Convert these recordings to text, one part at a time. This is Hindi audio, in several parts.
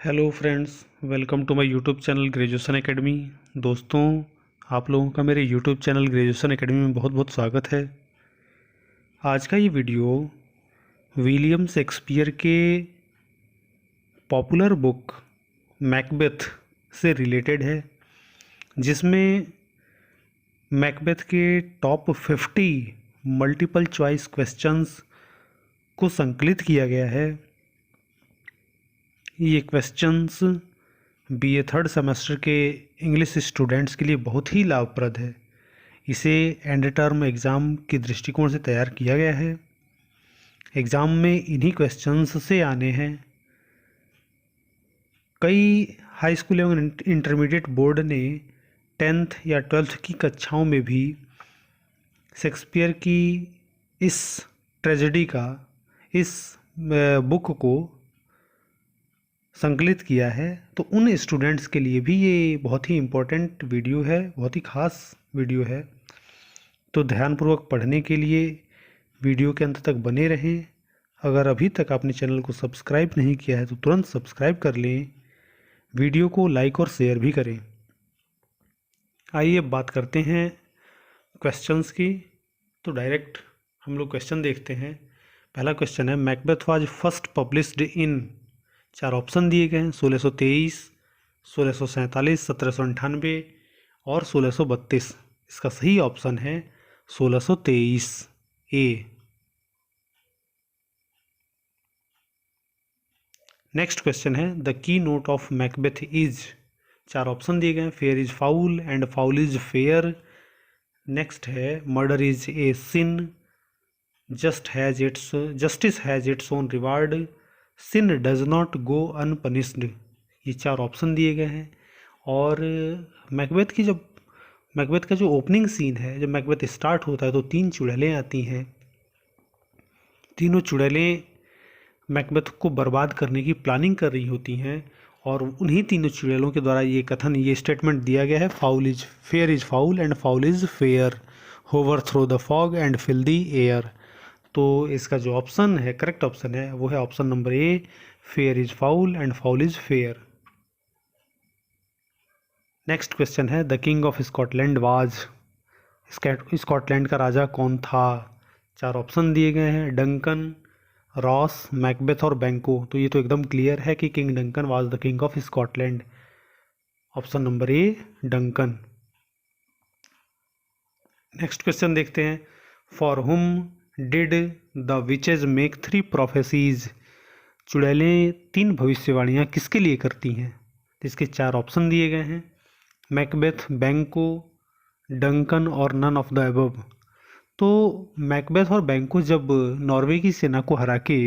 Hello friends, welcome to my YouTube channel graduation academy. दोस्तों, आप लोगों का मेरे यूट्यूब चैनल ग्रेजुएशन एकेडमी में बहुत बहुत स्वागत है। आज का ये वीडियो विलियम शेक्सपियर के पॉपुलर बुक मैकबेथ से रिलेटेड है, जिसमें मैकबेथ के टॉप 50 मल्टीपल चॉइस क्वेश्चंस को संकलित किया गया है। ये क्वेश्चंस बीए थर्ड सेमेस्टर के इंग्लिश स्टूडेंट्स के लिए बहुत ही लाभप्रद है। इसे एंड टर्म एग्ज़ाम के दृष्टिकोण से तैयार किया गया है। एग्ज़ाम में इन्हीं क्वेश्चंस से आने हैं। कई हाई स्कूल एवं इंटरमीडिएट बोर्ड ने 10th या 12th की कक्षाओं में भी शेक्सपियर की इस ट्रेजेडी का, इस बुक को संकलित किया है। तो उन स्टूडेंट्स के लिए भी ये बहुत ही इम्पोर्टेंट वीडियो है, बहुत ही ख़ास वीडियो है। तो ध्यानपूर्वक पढ़ने के लिए वीडियो के अंत तक बने रहें। अगर अभी तक आपने चैनल को सब्सक्राइब नहीं किया है तो तुरंत सब्सक्राइब कर लें। वीडियो को लाइक और शेयर भी करें। आइए अब बात करते हैं क्वेश्चंस की। तो डायरेक्ट हम लोग क्वेश्चन देखते हैं। पहला क्वेश्चन है, Macbeth was first published in, 4 option दिए गए हैं, 1623, 1647, 1798 और 1632। इसका सही ऑप्शन है 1623 ए। नेक्स्ट क्वेश्चन है, the key note of Macbeth is, 4 option दिए गए हैं, fair is foul and foul is fair. Next है, murder is a sin, justice has its own reward, sin does not go unpunished. ये 4 ऑप्शन दिए गए हैं। और मैकबेथ का जो ओपनिंग सीन है, जब मैकबेथ स्टार्ट होता है तो 3 चुड़ैलें आती हैं। तीनों चुड़ैलें मैकबेथ को बर्बाद करने की प्लानिंग कर रही होती हैं, और उन्हीं तीनों चुड़ैलों के द्वारा ये स्टेटमेंट दिया गया है, fair is foul and foul is fair, hover through the fog and fill the air. तो इसका जो ऑप्शन है, करेक्ट ऑप्शन है, वो है option number A, fair is foul and foul is fair. Next question है, the king of Scotland was, Scotland का राजा कौन था? 4 ऑप्शन दिए गए हैं, डंकन, रॉस, मैकबेथ और बैंको। तो ये तो एकदम क्लियर है कि king Duncan was the king of Scotland. Option number A, Duncan. Next question देखते हैं, for whom did the witches make 3 prophecies, चुड़ैलें 3 भविष्यवाणियाँ किसके लिए करती हैं? इसके 4 ऑप्शन दिए गए हैं, मैकबेथ, बैंको, डंकन और नन ऑफ द अबव। तो मैकबेथ और बैंको जब नॉर्वे की सेना को हरा के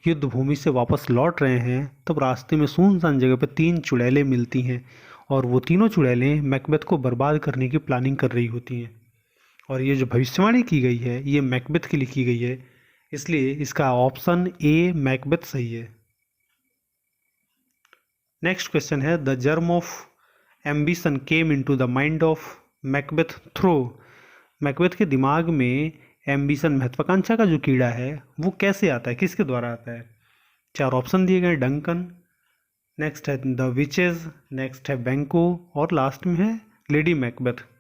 युद्ध भूमि से वापस लौट रहे हैं, तब रास्ते में सुनसान जगह पर 3 चुड़ैलें मिलती हैं, और वो तीनों चुड़ैलें मैकबेथ को बर्बाद करने की प्लानिंग कर रही होती हैं। और ये जो भविष्यवाणी की गई है, ये मैकबेथ के लिए की गई है, इसलिए इसका ऑप्शन ए, मैकबेथ सही है। नेक्स्ट क्वेश्चन है, the germ of ambition came into the mind of Macbeth through, Macbeth के दिमाग में एम्बिशन, महत्वाकांक्षा का जो कीड़ा है, वो कैसे आता है, किसके द्वारा आता है? 4 ऑप्शन दिए गए, डंकन, नेक्स्ट है द विचेज, नेक्स्ट है बैंको, और लास्ट में है लेडी मैकबेथ।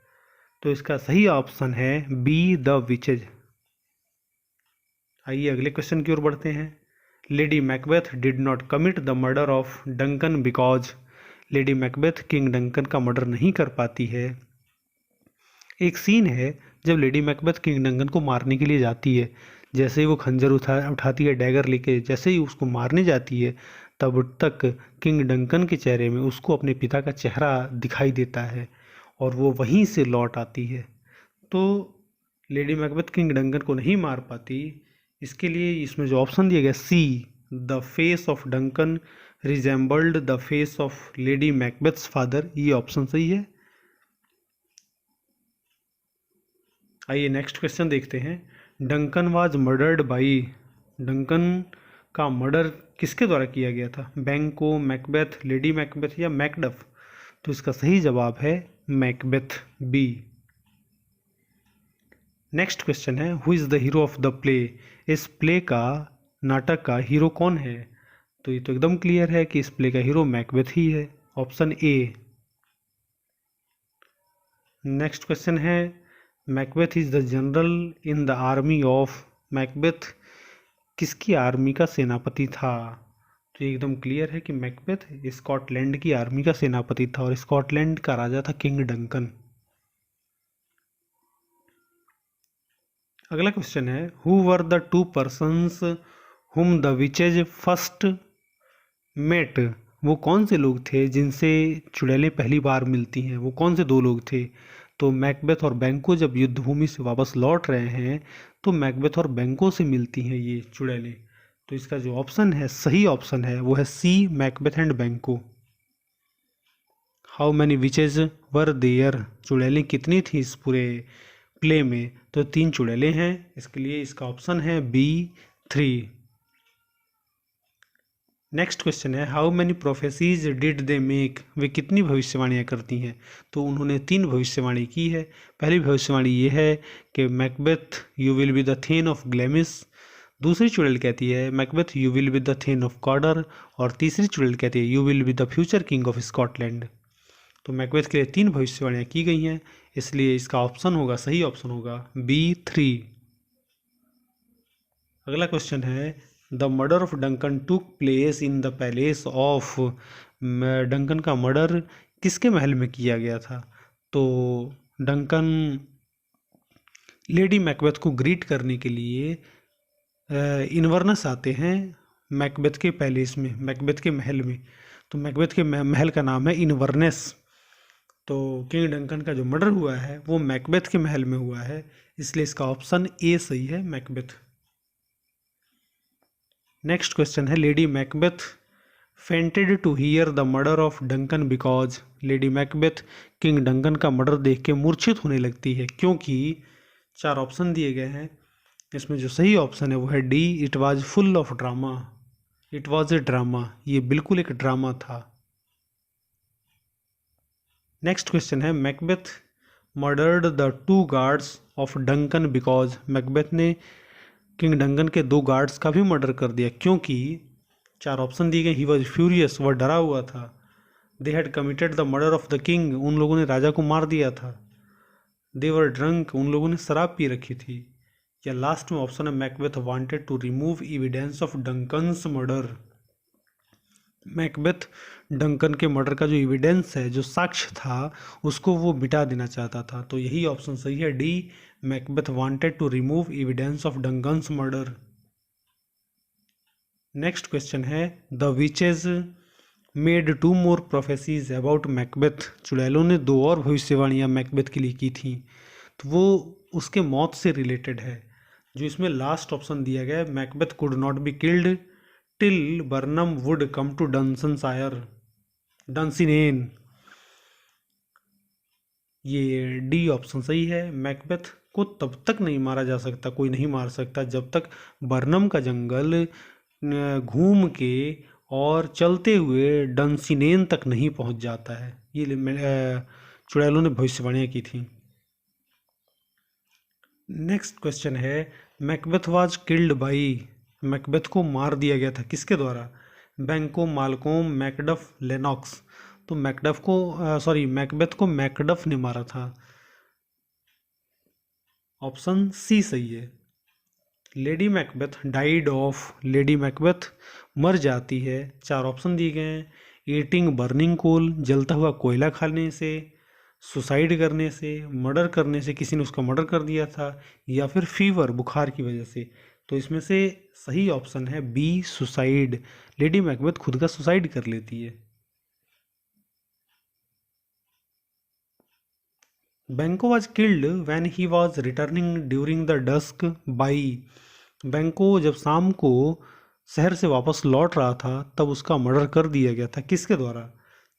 तो इसका सही ऑप्शन है बी, द विचेज। आइए अगले क्वेश्चन की ओर बढ़ते हैं। Lady Macbeth did not commit the murder of Duncan because, Lady Macbeth king Duncan का मर्डर नहीं कर पाती है। एक सीन है जब लेडी मैकबेथ किंग डंकन को मारने के लिए जाती है, जैसे ही वो खंजर उठाती है, डैगर लेके, जैसे ही उसको मारने जाती है, तब तक किंग डंकन के चेहरे में उसको अपने पिता का चेहरा दिखाई देता है, और वो वहीं से लौट आती है। तो लेडी मैकबेथ किंग डंकन को नहीं मार पाती। इसके लिए इसमें जो ऑप्शन दिया गया, C, the face of Duncan resembled the face of lady Macbeth's father, ये ऑप्शन सही है। आइए नेक्स्ट क्वेश्चन देखते हैं, Duncan was murdered by, Duncan का मर्डर किसके द्वारा किया गया था? बैंको, मैकबेथ, लेडी मैकबेथ या मैकडफ? तो इसका सही जवाब है मैकबेथ, बी। नेक्स्ट क्वेश्चन है, who is the hero of the play, इस प्ले का, नाटक का हीरो कौन है? तो ये तो एकदम क्लियर है कि इस प्ले का हीरो मैकबेथ ही है, ऑप्शन ए। नेक्स्ट क्वेश्चन है, Macbeth is the general in the army of. Macbeth किसकी आर्मी का सेनापति था? तो ये एकदम क्लियर है कि मैकबेथ स्कॉटलैंड की आर्मी का सेनापति था और स्कॉटलैंड का राजा था किंग डंकन। अगला क्वेश्चन है, who were the two persons whom the witches first met. वो कौन से लोग थे जिनसे चुड़ैलें पहली बार मिलती हैं? वो कौन से दो लोग थे? तो मैकबेथ और बैंको जब युद्ध भूमि से वापस लौट रहे हैं तो मैकबेथ और बैंको से मिलती हैं ये चुड़ैलें। तो इसका जो ऑप्शन है, सही ऑप्शन है, वो है C, Macbeth and Banquo. How many witches were there. चुड़ैलें कितनी थी इस पूरे प्ले में? तो 3 चुड़ैलें हैं, इसके लिए इसका ऑप्शन है बी, 3। नेक्स्ट क्वेश्चन है, how many prophecies did they make. वे कितनी भविष्यवाणियाँ करती हैं? तो उन्होंने 3 भविष्यवाणी की है। पहली भविष्यवाणी ये है कि Macbeth you will be the thane of Glamis. दूसरी चुड़ैल कहती है Macbeth you will be the thane of Cawdor. और तीसरी चुड़ैल कहती है you will be the future king of Scotland. तो मैकबेथ के लिए 3 भविष्यवाणियाँ की गई हैं, इसलिए इसका ऑप्शन होगा, सही ऑप्शन होगा बी, 3। अगला क्वेश्चन है, the murder of Duncan took place in the palace of. Duncan का मर्डर किसके महल में किया गया था? तो डंकन लेडी मैकबेथ को ग्रीट करने के लिए इन्वर्नस आते हैं मैकबेथ के पैलेस में, मैकबेथ के महल में। तो मैकबेथ के महल का नाम है इन्वर्नेस। तो किंग डंकन का जो मर्डर हुआ है वो मैकबेथ के महल में हुआ है, इसलिए इसका ऑप्शन ए सही है, मैकबेथ। नेक्स्ट क्वेश्चन है, lady Macbeth fainted to hear the murder of Duncan because. Lady Macbeth king Duncan का मर्डर देख के मूर्छित होने लगती है क्योंकि 4 ऑप्शन दिए गए हैं, इसमें जो सही ऑप्शन है वो है D, it was full of drama. It was a drama, ये बिल्कुल एक ड्रामा था। नेक्स्ट क्वेश्चन है, Macbeth murdered the 2 guards of Duncan because. Macbeth ने किंग डंकन के 2 गार्ड्स का भी मर्डर कर दिया क्योंकि 4 ऑप्शन दिए गए, ही वॉज फ्यूरियस, वह डरा हुआ था। They had committed the murder of the king, उन लोगों ने राजा को मार दिया था। दे वर ड्रंक, उन लोगों ने शराब पी रखी थी। या लास्ट में ऑप्शन है, Macbeth wanted to remove evidence of Duncan's murder. Macbeth Duncan के मर्डर का जो एविडेंस है, जो साक्ष्य था, उसको वो मिटा देना चाहता था। तो यही ऑप्शन सही है, D, Macbeth wanted to remove evidence of Duncan's murder. Next question है, the witches made 2 more prophecies about Macbeth. चुड़ैलों ने 2 और भविष्यवाणियाँ मैकबेथ के लिए की थी, तो वो उसके मौत से रिलेटेड है। जो इसमें लास्ट ऑप्शन दिया गया है, Macbeth could not be killed till Birnam Wood come to Dunsinane, Dunsinane, ये डी ऑप्शन सही है। मैकबेथ को तब तक नहीं मारा जा सकता, कोई नहीं मार सकता जब तक बर्नम का जंगल घूम के और चलते हुए डंसिनेन तक नहीं पहुंच जाता है। ये चुड़ैलों ने भविष्यवाणियाँ की थी। नेक्स्ट क्वेश्चन है, Macbeth was killed by. Macbeth को मार दिया गया था किसके द्वारा? बैंको, मालकोम, मैकडफ, लेनॉक्स। तो मैकबेथ को मैकडफ ने मारा था, ऑप्शन सी सही है। Lady Macbeth died of. Lady Macbeth मर जाती है, 4 ऑप्शन दिए गए हैं, ईटिंग बर्निंग कोल, जलता हुआ कोयला खाने से, सुसाइड करने से, मर्डर करने से, किसी ने उसका मर्डर कर दिया था, या फिर फीवर, बुखार की वजह से। तो इसमें से सही ऑप्शन है बी, सुसाइड। लेडी मैकबेथ खुद का सुसाइड कर लेती है। Banquo was killed when he was returning during the dusk by. Banquo जब शाम को शहर से वापस लौट रहा था तब उसका मर्डर कर दिया गया था, किसके द्वारा?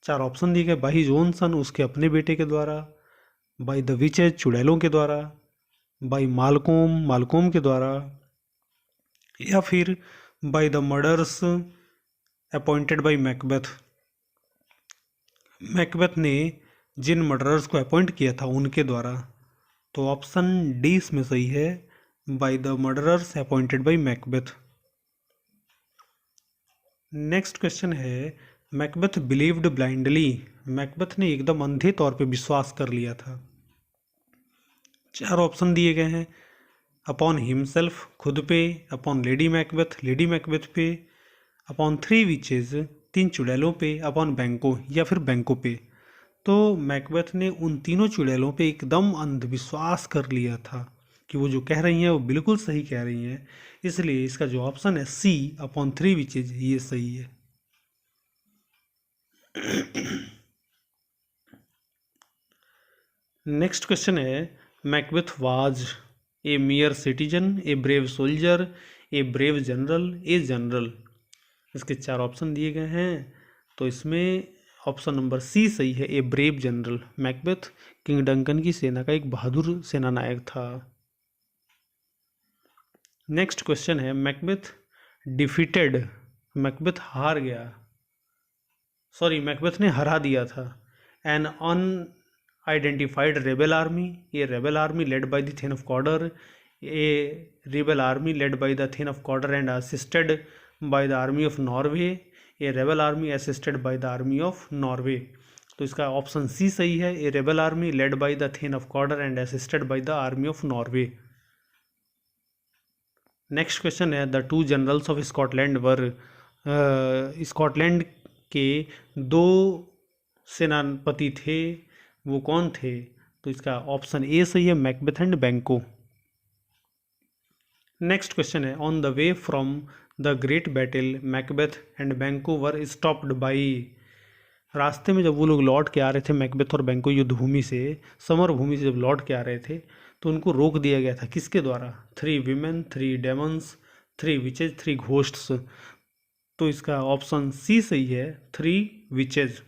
4 ऑप्शन दिए गए, बाई जॉनसन, उसके अपने बेटे के द्वारा, बाई द विचेज, चुड़ैलों के द्वारा, बाई मालकोम, मालकोम के द्वारा, या फिर by the murders appointed by Macbeth. Macbeth ने जिन मर्डरर्स को अपॉइंट किया था उनके द्वारा। तो ऑप्शन डी इसमें सही है, by the murderers appointed by Macbeth. Next question है, मैकबेथ बिलीव्ड ब्लाइंडली, मैकबेथ ने एकदम अंधे तौर पे विश्वास कर लिया था। 4 ऑप्शन दिए गए हैं, अपॉन हिमसेल्फ, खुद पे, अपॉन लेडी मैकबेथ पे, अपॉन 3 विचेज, 3 चुड़ैलों पे, अपॉन बैंको या फिर बैंको पे। तो मैकबेथ ने उन तीनों चुड़ैलों पे एकदम अंधविश्वास कर लिया था कि वो जो कह रही हैं वो बिल्कुल सही कह रही हैं, इसलिए इसका जो ऑप्शन है सी, अपॉन 3 विचेज, ये सही है। नेक्स्ट क्वेश्चन है, Macbeth was a मियर citizen, a brave soldier, A brave general, a general. इसके 4 ऑप्शन दिए गए हैं, तो इसमें ऑप्शन नंबर सी सही है, a brave general. Macbeth king Duncan की सेना का एक बहादुर सेनानायक था। नेक्स्ट क्वेश्चन है, मैकबेथ डिफीटेड, मैकबेथ हार गया, सॉरी मैकबेथ ने हरा दिया था an unidentified rebel army, a rebel army led by the thane of Cawdor, a rebel army led by the thane of Cawdor and assisted by the army of Norway, a rebel army assisted by the army of Norway. तो इसका ऑप्शन सी सही है, a rebel army led by the thane of Cawdor and assisted by the army of Norway. Next question है, the 2 generals of Scotland were, Scotland के 2 सेनापति थे, वो कौन थे? तो इसका ऑप्शन ए सही है, मैकबेथ एंड बैंको। नेक्स्ट क्वेश्चन है, on the way from the great battle Macbeth and बैंको वर स्टॉप्ड बाई, रास्ते में जब वो लोग लौट के आ रहे थे, मैकबेथ और बैंको युद्ध भूमि से, समर भूमि से जब लौट के आ रहे थे, तो उनको रोक दिया गया था, किसके द्वारा? 3 विमेन, 3 डेमन्स, 3 विचेज, 3 घोस्ट्स। तो इसका ऑप्शन सी सही है, 3 विचेज।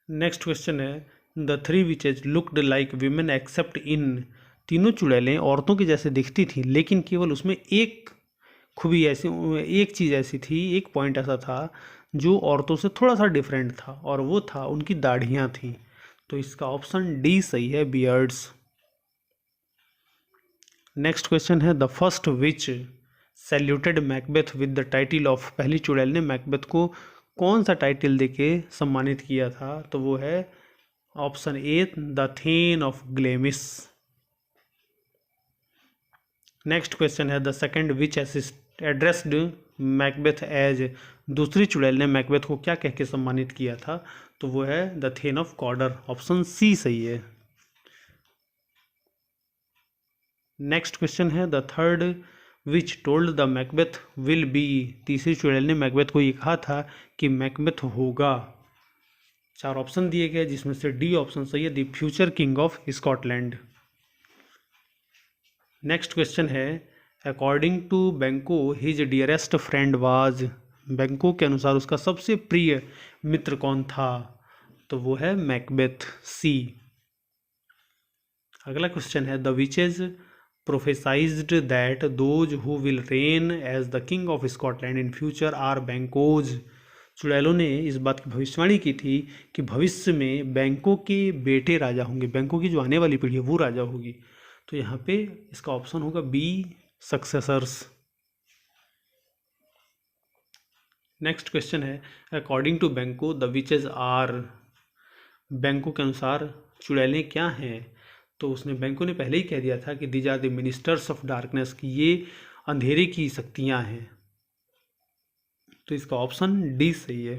नेक्स्ट क्वेश्चन है, the 3 witches looked like women accept इन, तीनों चुड़ैलें औरतों की जैसे दिखती थी, लेकिन केवल उसमें एक खूबी ऐसी, एक चीज़ ऐसी थी, एक पॉइंट ऐसा था जो औरतों से थोड़ा सा डिफरेंट था, और वो था उनकी दाढ़ियाँ थीं। तो इसका ऑप्शन डी सही है, बियर्ड्स। नेक्स्ट क्वेश्चन है, the first which saluted Macbeth with the title of, पहली चुड़ैल ने मैकबेथ को कौन सा टाइटल देके सम्मानित किया था? तो वो है option A, the thane of Glamis. Next question है, the second witch addressed Macbeth as, दूसरी चुड़ैल ने मैकबेथ को क्या कह के सम्मानित किया था? तो वो है the thane of Cawdor, option C सही है। नेक्स्ट क्वेश्चन है, the third witch told the Macbeth will be, तीसरी चुड़ैल ने मैकबेथ को ये कहा था कि मैकबेथ होगा। 4 ऑप्शन दिए गए, जिसमें से डी ऑप्शन सही है, the future king of Scotland. Next question है, अकॉर्डिंग टू बैंको हिज डियरेस्ट फ्रेंड वाज, बैंको के अनुसार उसका सबसे प्रिय मित्र कौन था? तो वो है मैकबेथ, सी। अगला क्वेश्चन है, the witches prophesied that those who will reign as the king of Scotland in future are Banquo's, चुड़ैलों ने इस बात की भविष्यवाणी की थी कि भविष्य में बैंको के बेटे राजा होंगे, बैंको की जो आने वाली पीढ़ी है वो राजा होगी। तो यहाँ पे इसका ऑप्शन होगा बी, सक्सेसर्स। नेक्स्ट क्वेश्चन है, अकॉर्डिंग टू बैंको द विचेज आर, बैंको के अनुसार चुड़ैलें क्या हैं? तो उसने, बैंको ने पहले ही कह दिया था कि these are the ministers of darkness, कि ये अंधेरे की शक्तियाँ हैं। तो इसका ऑप्शन डी सही है।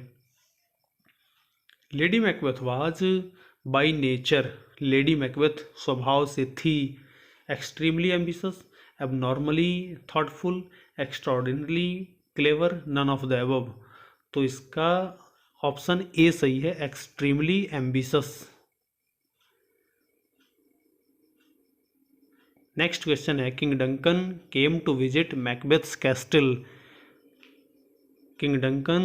Lady Macbeth was by nature, lady Macbeth स्वभाव से थी extremely ambitious, abnormally thoughtful, extraordinarily clever, none of the above. तो इसका ऑप्शन ए सही है, एक्सट्रीमली एम्बिशियस। नेक्स्ट क्वेश्चन है, king Duncan came to visit Macbeth's castle, king Duncan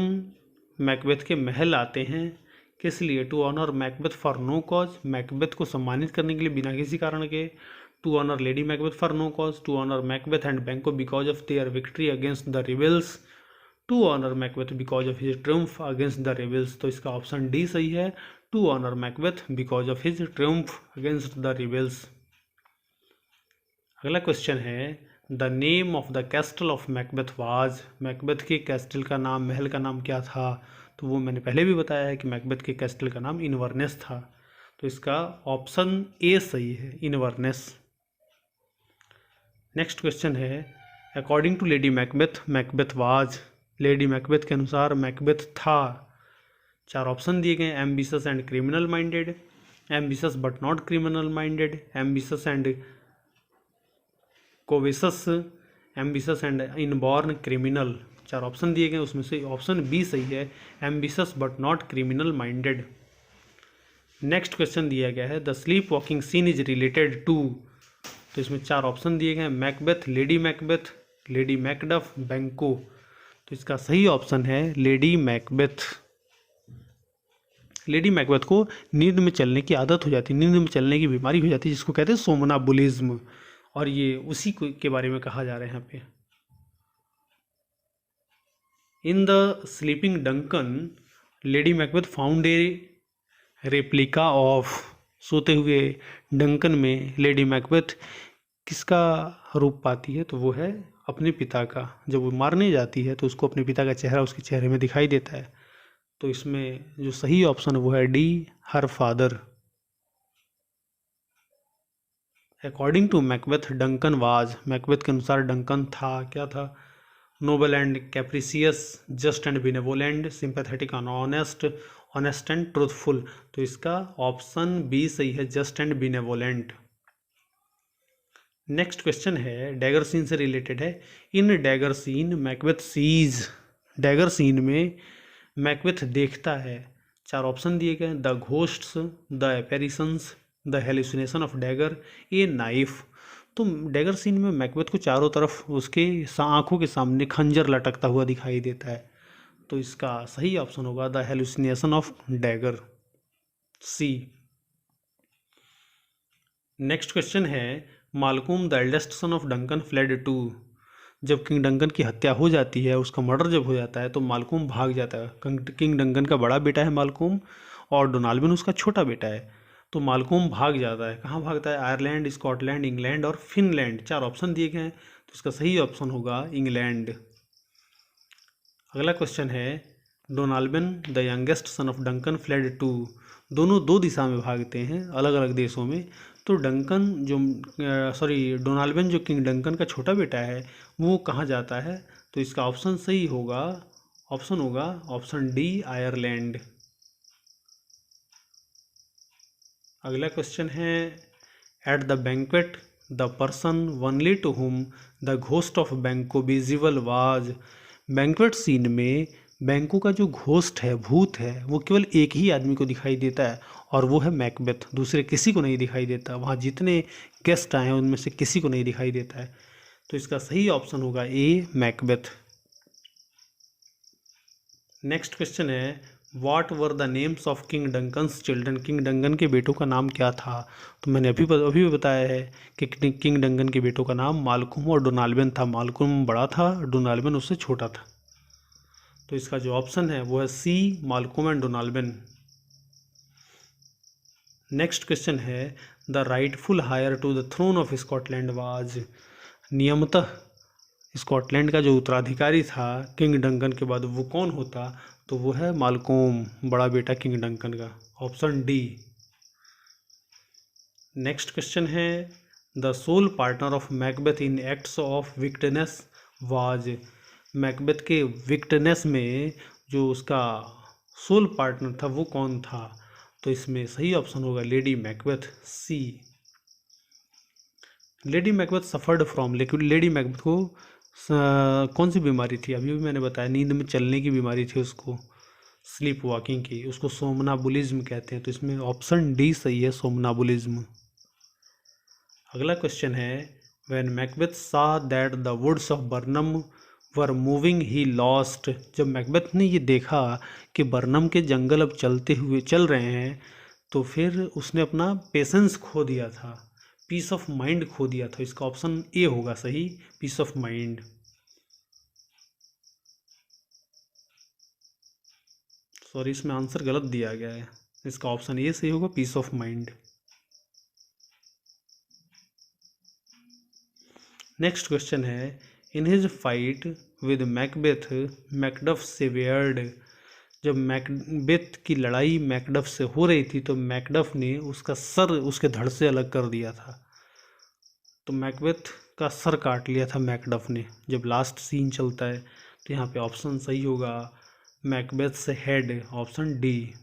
Macbeth के महल आते हैं, किस लिए? To honour Macbeth for no cause, Macbeth को सम्मानित करने के लिए बिना किसी कारण के, to honour lady Macbeth for no cause, to honour Macbeth and Banquo because of their victory against the rebels, to honour Macbeth because of his triumph against the rebels. तो इसका ऑप्शन डी सही है, to honour Macbeth because of his triumph against the rebels. अगला क्वेश्चन है, the name of the castle of Macbeth was, Macbeth के कैस्टल का नाम, महल का नाम क्या था? तो वो मैंने पहले भी बताया है कि मैकबेथ के कैस्टल का नाम इनवर्नेस था। तो इसका ऑप्शन ए सही है, इनवर्नेस। नेक्स्ट क्वेश्चन है, according to lady Macbeth, Macbeth was, lady Macbeth के अनुसार मैकबेथ था। चार ऑप्शन दिए गए, ambitious and criminal minded, ambitious but not criminal minded, ambitious and covetous, ambitious and inborn criminal. चार ऑप्शन दिए गए, उसमें से ऑप्शन बी सही है, ambitious but not criminal minded. Next question दिया गया है, the sleep walking scene is related to, तो इसमें चार ऑप्शन दिए गए हैं, Macbeth, lady Macbeth, lady Macduff, बैंको। तो इसका सही ऑप्शन है लेडी मैकबेथ। लेडी मैकबेथ को नींद में चलने की आदत हो जाती है, नींद में चलने की बीमारी हो जाती है, जिसको कहते हैं सोमनाबुलिज्म, और ये उसी के बारे में कहा जा रहा है यहाँ पे। In the sleeping Duncan, lady Macbeth found a replica of, सोते हुए डंकन में लेडी मैकबेथ किसका रूप पाती है? तो वो है अपने पिता का। जब वो मारने जाती है तो उसको अपने पिता का चेहरा उसके चेहरे में दिखाई देता है। तो इसमें जो सही ऑप्शन है वो है D, her father. According to Macbeth, Duncan was, Macbeth के अनुसार डंकन था, क्या था? Noble and capricious, just and benevolent, sympathetic and honest, honest and truthful. तो इसका ऑप्शन बी सही है, just and benevolent. Next question है, डैगर सीन से रिलेटेड है। In dagger scene Macbeth sees, dagger scene में मैकबेथ देखता है। चार ऑप्शन दिए गए, the ghosts, the apparitions, the hallucination of dagger, a knife. तो डैगर सीन में मैकबेथ को चारों तरफ उसके आंखों के सामने खंजर लटकता हुआ दिखाई देता है। तो इसका सही ऑप्शन होगा the hallucination of dagger, C. Next question है, Malcolm the eldest son of Duncan fled to, जब किंग डंकन की हत्या हो जाती है, उसका मर्डर जब हो जाता है तो मालकूम भाग जाता है। किंग डंकन का बड़ा बेटा है मालकूम, और डोनाल्बिन उसका छोटा बेटा है। तो मालकूम भाग जाता है, कहाँ भागता है? आयरलैंड, स्कॉटलैंड, इंग्लैंड और फिनलैंड। चार ऑप्शन दिए गए हैं, तो इसका सही ऑप्शन होगा इंग्लैंड। अगला क्वेश्चन है, Donalbain the youngest son of Duncan fled to, दोनों दो दिशा में भागते हैं, अलग अलग देशों में। तो डंकन जो डोनाल्बिन जो किंग डंकन का छोटा बेटा है, वो कहाँ जाता है? तो इसका ऑप्शन सही होगा, ऑप्शन होगा ऑप्शन डी, आयरलैंड। अगला क्वेश्चन है, at the banquet the person only to whom the ghost of Banquo visible was, banquet scene में बैंको का जो घोस्ट है, भूत है, वो केवल एक ही आदमी को दिखाई देता है, और वो है मैकबेथ। दूसरे किसी को नहीं दिखाई देता। वहाँ जितने गेस्ट आए हैं उनमें से किसी को नहीं दिखाई देता है। तो इसका सही ऑप्शन होगा ए, मैकबेथ। नेक्स्ट क्वेश्चन है, what were the names of king Duncan's children, king Duncan के बेटों का नाम क्या था? तो मैंने अभी भी बताया है कि किंग डंकन के बेटों का नाम मालकूम और डोनाल्बिन था। मालकूम बड़ा था, डोनाल्बिन उससे छोटा था। तो इसका जो ऑप्शन है वो है C, Malcolm and Donalbain. Next question है, the rightful heir to the throne of Scotland was, नियमतः स्कॉटलैंड का जो उत्तराधिकारी था किंग डंकन के बाद, वो कौन होता? तो वो है मालकूम, बड़ा बेटा किंग डंकन का, ऑप्शन डी। नेक्स्ट क्वेश्चन है, the sole partner of Macbeth in acts of wickedness was, Macbeth के विक्टनेस में जो उसका सोल पार्टनर था वो कौन था? तो इसमें सही ऑप्शन होगा Lady Macbeth, C. Lady Macbeth suffered from, लेकिन लेडी मैकबेथ को कौन सी बीमारी थी? अभी भी मैंने बताया, नींद में चलने की बीमारी थी उसको, स्लीप वॉकिंग की, उसको सोमनाबुलिज्म कहते हैं। तो इसमें ऑप्शन डी सही है, सोमनाबुलिज्म। अगला क्वेश्चन है, when Macbeth saw that the woods of Birnam were moving he lost, जब मैकबेथ ने ये देखा कि बर्नम के जंगल अब चल रहे हैं, तो फिर उसने अपना पेशेंस खो दिया था, पीस ऑफ माइंड खो दिया था। इसका ऑप्शन ए होगा सही, पीस ऑफ माइंड। सॉरी, इसमें आंसर गलत दिया गया है, इसका ऑप्शन ए सही होगा, peace of mind. Next question है, in his fight with Macbeth Macduff savoured. जब मैकबेथ की लड़ाई मैकडफ से हो रही थी तो मैकडफ ने उसका सर उसके धड़ से अलग कर दिया था। तो मैकबेथ का सर काट लिया था मैकडफ ने। जब लास्ट सीन चलता है तो यहाँ पे ऑप्शन सही होगा मैकबेथ से head, option D.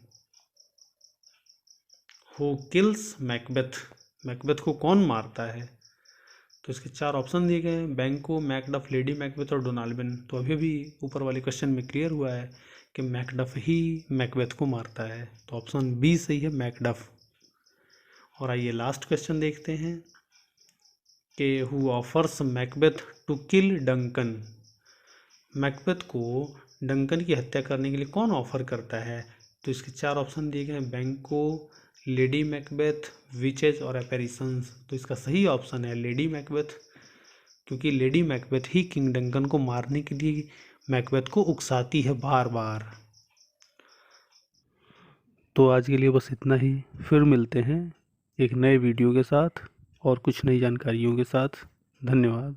Who kills Macbeth, Macbeth को कौन मारता है? तो इसके 4 ऑप्शन दिए गए हैं, बैंको, मैकडफ, लेडी मैकबेथ और डोनाल्बिन। तो अभी अभी ऊपर वाले क्वेश्चन में क्लियर हुआ है कि मैकडफ ही मैकबेथ को मारता है। तो ऑप्शन बी सही है, मैकडफ। और आइए लास्ट क्वेश्चन देखते हैं कि who offers Macbeth to kill Duncan. Macbeth को डंकन की हत्या करने के लिए कौन ऑफर करता है? तो इसके 4 ऑप्शन दिए गए हैं, बैंको, लेडी मैकबेथ, विचेज और एपेरिसन्स। तो इसका सही ऑप्शन है लेडी मैकबेथ, क्योंकि लेडी मैकबेथ ही किंग डंकन को मारने के लिए मैकबेथ को उकसाती है बार बार। तो आज के लिए बस इतना ही, फिर मिलते हैं एक नए वीडियो के साथ और कुछ नई जानकारियों के साथ। धन्यवाद।